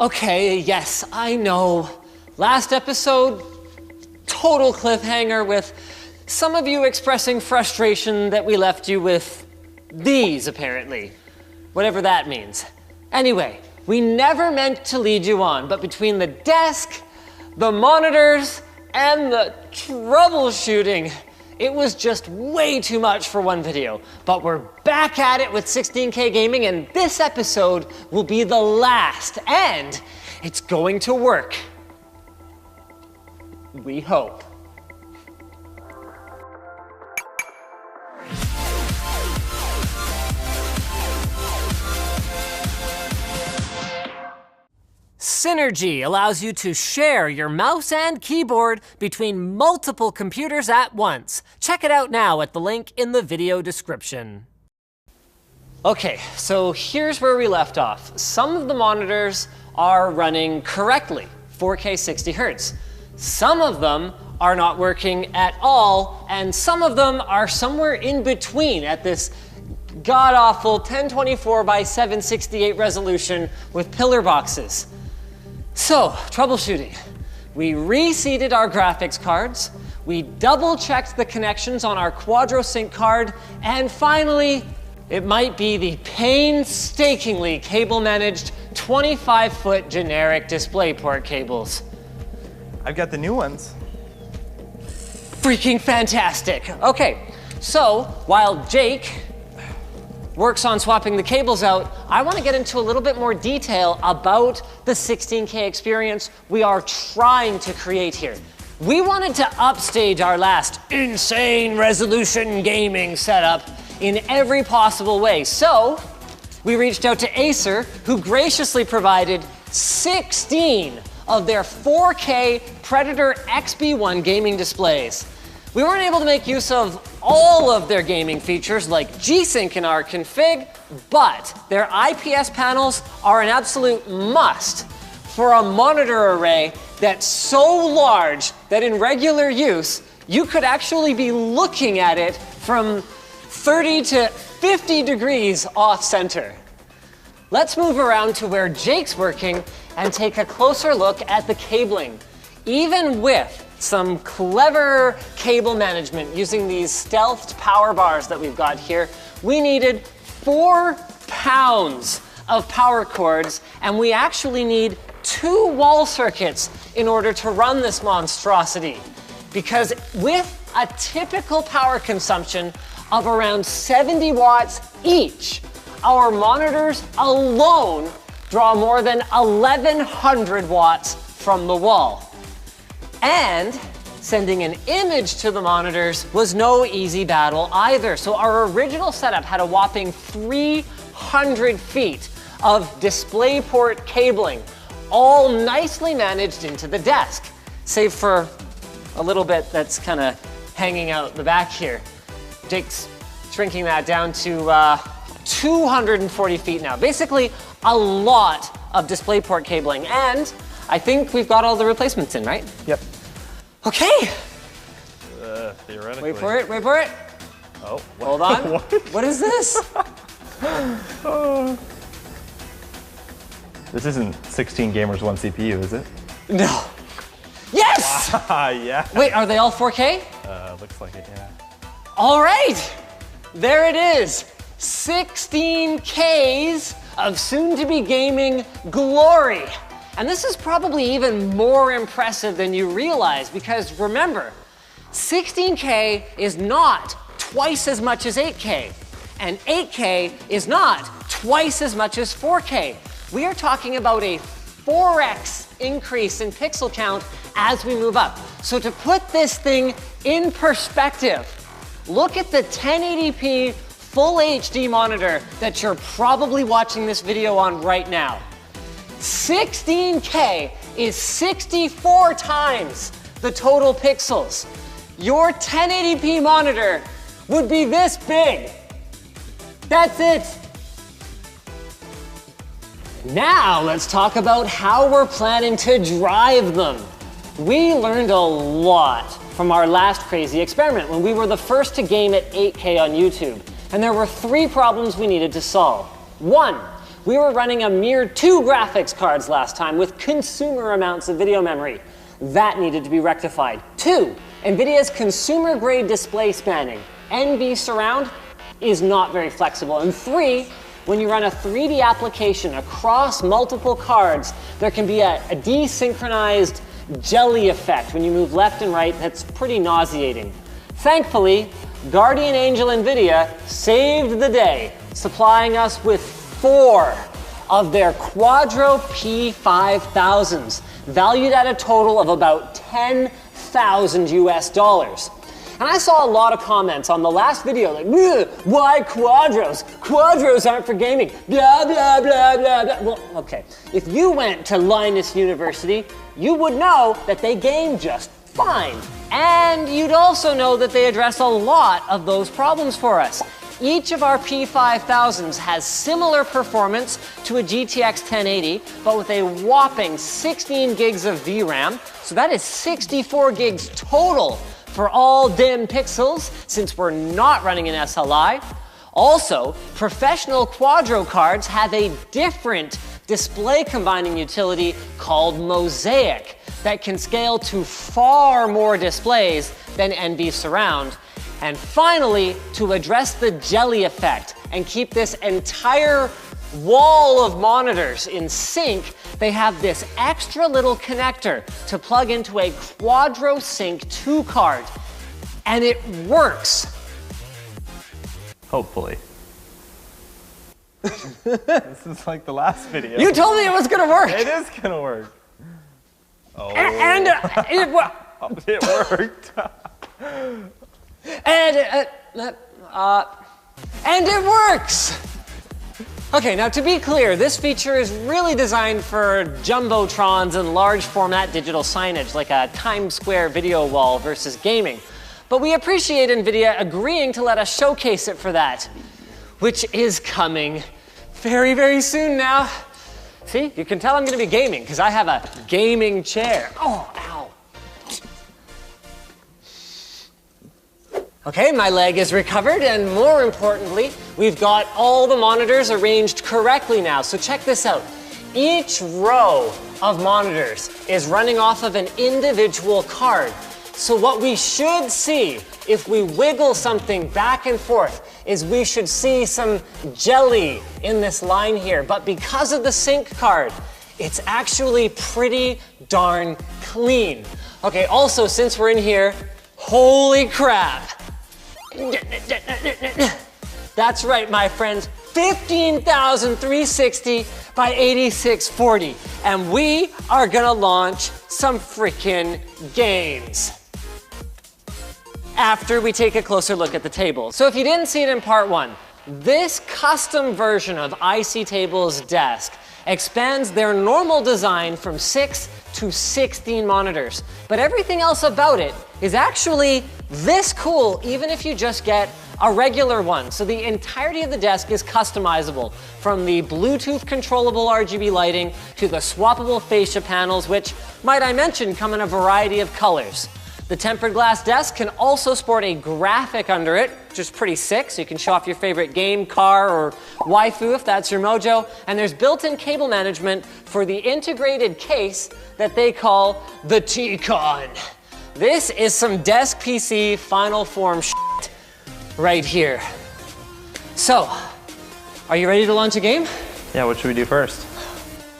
Okay, yes, I know. Last episode, total cliffhanger with some of you expressing frustration that we left you with these, apparently. Whatever that means. Anyway, we never meant to lead you on, but between the desk, the monitors, and the troubleshooting, it was just way too much for one video. But we're back at it with 16K gaming, and this episode will be the last, and it's going to work. We hope. Synergy allows you to share your mouse and keyboard between multiple computers at once. Check it out now at the link in the video description. Okay, so here's where we left off. Some of the monitors are running correctly, 4K 60 Hertz. Some of them are not working at all, and some of them are somewhere in between at this god-awful 1024 by 768 resolution with pillar boxes. So, troubleshooting. We reseated our graphics cards, we double-checked the connections on our QuadroSync card, and finally, it might be the painstakingly cable-managed 25-foot generic DisplayPort cables. I've got the new ones. Freaking fantastic. Okay, so while Jake works on swapping the cables out, I want to get into a little bit more detail about the 16K experience we are trying to create here. We wanted to upstage our last insane resolution gaming setup in every possible way. So we reached out to Acer, who graciously provided 16 of their 4K Predator XB1 gaming displays. We weren't able to make use of all of their gaming features like G-Sync in our config, but their IPS panels are an absolute must for a monitor array that's so large that in regular use, you could actually be looking at it from 30 to 50 degrees off center. Let's move around to where Jake's working and take a closer look at the cabling. Even with some clever cable management using these stealthed power bars that we've got here, we needed 4 pounds of power cords, and we actually need 2 wall circuits in order to run this monstrosity. Because with a typical power consumption of around 70 watts each, our monitors alone draw more than 1,100 watts from the wall. And sending an image to the monitors was no easy battle either. So our original setup had a whopping 300 feet of DisplayPort cabling, all nicely managed into the desk, save for a little bit that's kind of hanging out the back here. Jake's shrinking that down to 240 feet now. Basically, a lot of DisplayPort cabling, and I think we've got all the replacements in, right? Yep. Okay. Theoretically. Wait for it, wait for it. Oh. Hold on. What is this? This isn't 16 gamers, 1 CPU, is it? No. Yes! Yeah. Wait, are they all 4K? Looks like it, yeah. All right. There it is. 16 Ks of soon-to-be gaming glory. And this is probably even more impressive than you realize, because remember, 16K is not twice as much as 8K, and 8K is not twice as much as 4K. We are talking about a 4x increase in pixel count as we move up. So to put this thing in perspective, look at the 1080p full HD monitor that you're probably watching this video on right now. 16K is 64 times the total pixels. Your 1080p monitor would be this big. That's it. Now let's talk about how we're planning to drive them. We learned a lot from our last crazy experiment when we were the first to game at 8K on YouTube. And there were 3 problems we needed to solve. 1, We were running a mere 2 graphics cards last time with consumer amounts of video memory. That needed to be rectified. 2, NVIDIA's consumer-grade display spanning, NV Surround, is not very flexible. And 3, when you run a 3D application across multiple cards, there can be a desynchronized jelly effect when you move left and right that's pretty nauseating. Thankfully, Guardian Angel NVIDIA saved the day, supplying us with 4 of their Quadro P5000s, valued at a total of about 10,000 US dollars. And I saw a lot of comments on the last video like, why Quadros? Quadros aren't for gaming, blah, blah, blah, blah, blah. Well, okay, if you went to Linus University, you would know that they game just fine. And you'd also know that they address a lot of those problems for us. Each of our P5000s has similar performance to a GTX 1080, but with a whopping 16 gigs of VRAM. So that is 64 gigs total for all dim pixels, since we're not running an SLI. Also, professional Quadro cards have a different display combining utility called Mosaic that can scale to far more displays than NV Surround. And finally, to address the jelly effect and keep this entire wall of monitors in sync, they have this extra little connector to plug into a Quadro Sync 2 card. And it works. Hopefully. This is like the last video. You told me it was gonna work. It is gonna work. Oh. And It worked. And it works! Okay, now to be clear, this feature is really designed for jumbotrons and large format digital signage, like a Times Square video wall versus gaming. But we appreciate NVIDIA agreeing to let us showcase it for that, which is coming very, very soon now. See, you can tell I'm gonna be gaming because I have a gaming chair. Oh, ow. Okay, my leg is recovered, and more importantly, we've got all the monitors arranged correctly now. So check this out. Each row of monitors is running off of an individual card. So what we should see if we wiggle something back and forth is we should see some jelly in this line here. But because of the sync card, it's actually pretty darn clean. Okay, also, since we're in here, holy crap. That's right, my friends, 15,360 by 8640. And we are gonna launch some freaking games after we take a closer look at the table. So if you didn't see it in part 1, this custom version of IC Table's desk expands their normal design from 6 to 16 monitors. But everything else about it is actually this cool, even if you just get a regular one. So the entirety of the desk is customizable, from the Bluetooth controllable RGB lighting to the swappable fascia panels, which, might I mention, come in a variety of colors. The tempered glass desk can also sport a graphic under it, which is pretty sick, so you can show off your favorite game, car, or waifu if that's your mojo. And there's built-in cable management for the integrated case that they call the T-Con. This is some desk PC final form shit right here. So, are you ready to launch a game? Yeah, what should we do first?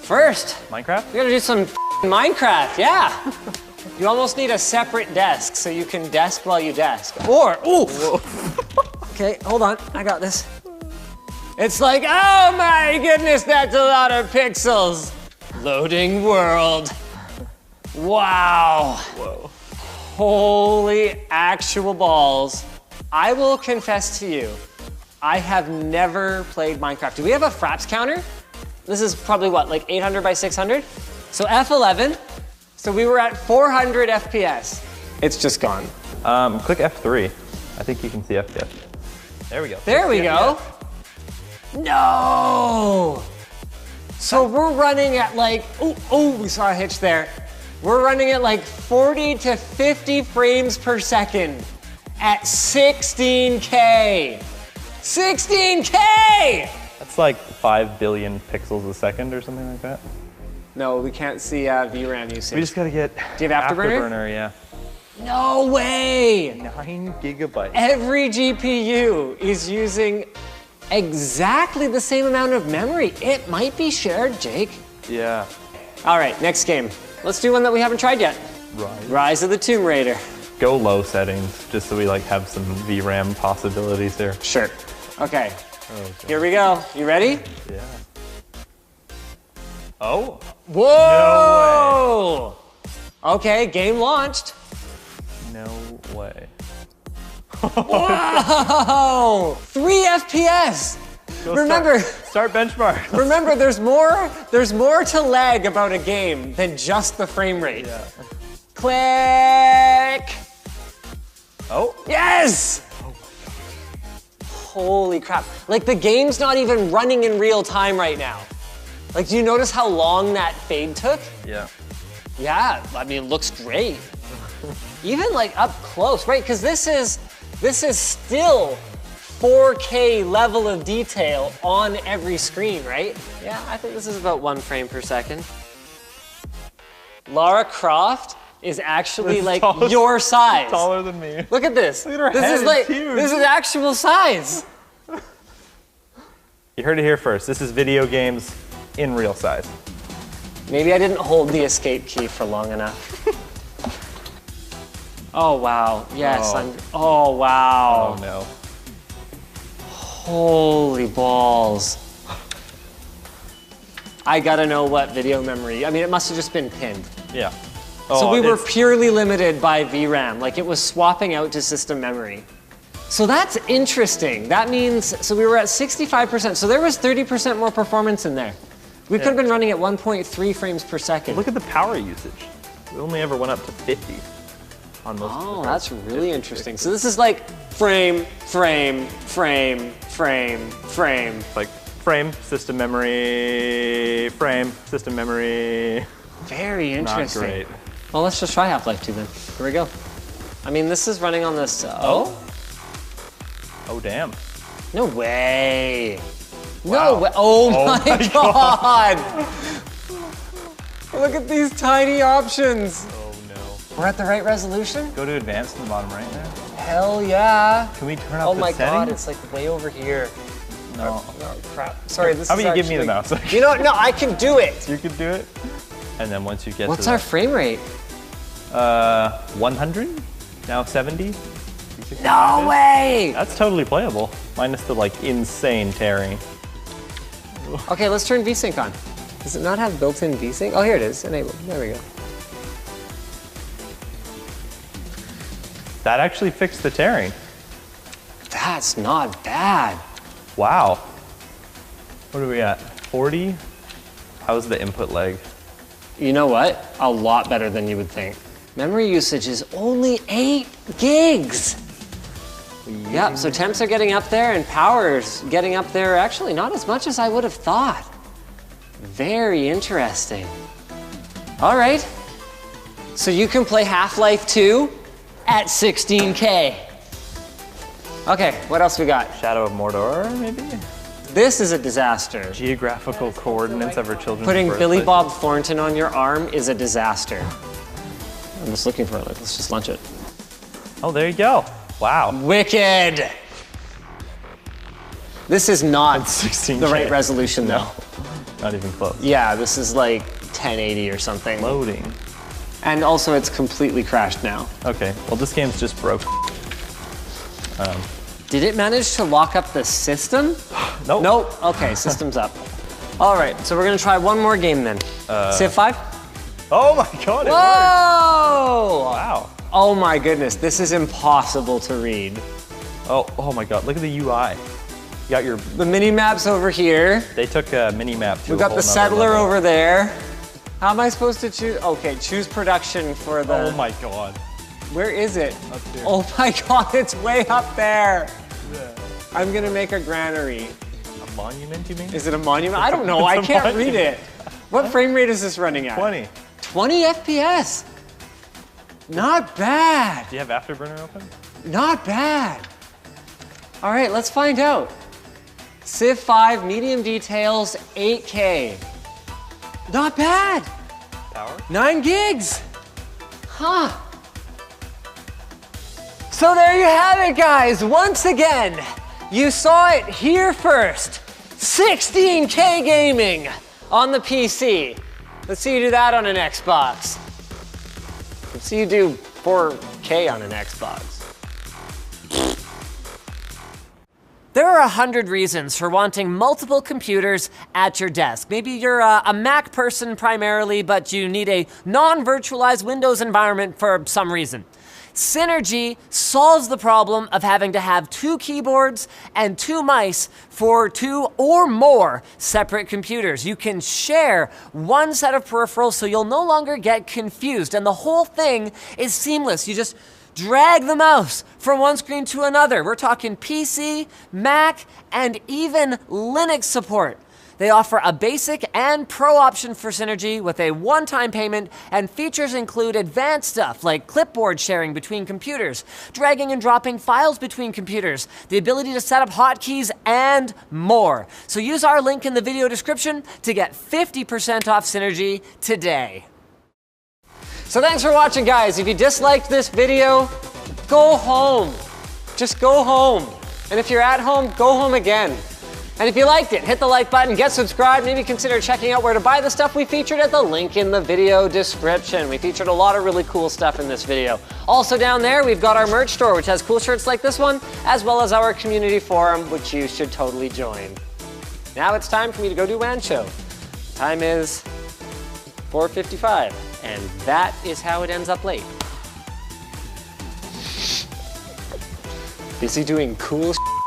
First, Minecraft? we gotta do some Minecraft, yeah. You almost need a separate desk so you can desk while you desk. Or, ooh! Okay, hold on, I got this. It's like, oh my goodness, that's a lot of pixels. Loading world. Wow. Whoa. Holy actual balls. I will confess to you, I have never played Minecraft. Do we have a fraps counter? This is probably what, like 800 by 600? So F11, so we were at 400 FPS. It's just gone. Click F3. I think you can see FPS. There we go. There we go. No! So we're running at like, oh, we saw a hitch there. We're running at like 40 to 50 frames per second at 16K. 16K! That's like 5 billion pixels a second or something like that. No, we can't see VRAM usage. We just gotta get Do you have Afterburner? Afterburner, yeah. No way! 9 gigabytes. Every GPU is using exactly the same amount of memory. It might be shared, Jake. Yeah. All right, next game. Let's do one that we haven't tried yet. Rise of the Tomb Raider. Go low settings, just so we like have some VRAM possibilities here. Sure. Okay. Here we go. You ready? Yeah. Oh. Whoa! No way. Okay, game launched. No way. Whoa! 3 FPS. Remember, start benchmark. Remember, there's more to lag about a game than just the frame rate. Yeah. Click. Oh. Yes. Holy crap! Like the game's not even running in real time right now. Like, do you notice how long that fade took? Yeah. Yeah, I mean, it looks great. Even like up close, right? Because this is still 4K level of detail on every screen, right? Yeah, I think this is about 1 frame per second. Lara Croft is actually like your size. Taller than me. Look at this. Look at her this head, is like it's huge. This is actual size. You heard it here first. This is video games in real size. Maybe I didn't hold the escape key for long enough. Oh wow. Yes, oh wow. Oh no. Holy balls. I gotta know what video memory. I mean, it must have just been pinned. Yeah. So we were purely limited by VRAM, like it was swapping out to system memory. So that's interesting. That means, so we were at 65%, so there was 30% more performance in there. We could have been running at 1.3 frames per second. Look at the power usage. We only ever went up to 50 on most of the Oh, that's really interesting. So this is like frame, frame, frame, frame, frame. Like frame, system memory, frame, system memory. Very interesting. Not great. Well, let's just try Half-Life 2 then. Here we go. I mean, this is running on this. Oh, damn. no way. Wow. No way. Oh my God. Look at these tiny options. Oh no. We're at the right resolution? Go to advanced in the bottom right there. Hell yeah. Can we turn up Oh the my settings? God, it's like way over here. No. No, crap. Sorry, this How is about you give me the actually- mouse? You know what? No, I can do it. You could do it. And then once you get What's to our frame rate? 100? Now 70? No way. That's totally playable. Minus the like insane tearing. Okay, let's turn VSync on. Does it not have built-in VSync? Oh, here it is. Enabled. There we go. That actually fixed the tearing. That's not bad. Wow. What are we at? 40? How's the input lag? You know what? A lot better than you would think. Memory usage is only 8 gigs. Yep, so temps are getting up there and power's getting up there actually not as much as I would have thought. Very interesting. All right. So you can play Half-Life 2 at 16K. Okay, what else we got? Shadow of Mordor, maybe? This is a disaster. Geographical coordinates of our children's Putting Billy birthplaces. Bob Thornton on your arm is a disaster. I'm just looking for it. Like, let's just launch it. Oh, there you go. Wow. Wicked. This is not 16K. the right resolution though. Not even close. Yeah, this is like 1080 or something. Loading. And also it's completely crashed now. Okay, well this game's just broke. Did it manage to lock up the system? Nope. Nope. Okay, system's up. All right, so we're gonna try one more game then. Civ 5? Oh my God, it worked. Whoa! Wow. Oh my goodness, this is impossible to read. Oh my God, look at the UI. You got your, The mini map's over here. they took a mini map to We've a got whole the nother settler level. over there. How am I supposed to choose? Okay, choose production for the. Oh my God. Where is it? Up here. Oh my God, it's way up there. Yeah. I'm gonna make a granary. A monument, you mean? Is it a monument? I don't know, I It's a can't read monument. it. What frame rate is this running at? 20. 20 FPS. Not bad, Do you have Afterburner open? not bad. All right, let's find out. Civ 5, medium details, 8K. Not bad. Power? 9 gigs. Huh. So there you have it, guys. Once again, you saw it here first. 16K gaming on the PC. Let's see you do that on an Xbox. Let's see you do 4K on an Xbox. There are 100 reasons for wanting multiple computers at your desk. Maybe you're a Mac person primarily, but you need a non-virtualized Windows environment for some reason. Synergy solves the problem of having to have 2 keyboards and 2 mice for 2 or more separate computers. You can share one set of peripherals so you'll no longer get confused, and the whole thing is seamless. You just drag the mouse from one screen to another. We're talking PC, Mac, and even Linux support. They offer a basic and pro option for Synergy with a one-time payment, and features include advanced stuff like clipboard sharing between computers, dragging and dropping files between computers, the ability to set up hotkeys, and more. So use our link in the video description to get 50% off Synergy today. So thanks for watching, guys. If you disliked this video, go home. Just go home. And if you're at home, go home again. And if you liked it, hit the like button, get subscribed, maybe consider checking out where to buy the stuff we featured at the link in the video description. We featured a lot of really cool stuff in this video. Also down there, we've got our merch store, which has cool shirts like this one, as well as our community forum, which you should totally join. Now it's time for me to go do Wancho. Time is 4:55. And that is how it ends up late. Busy doing cool shit.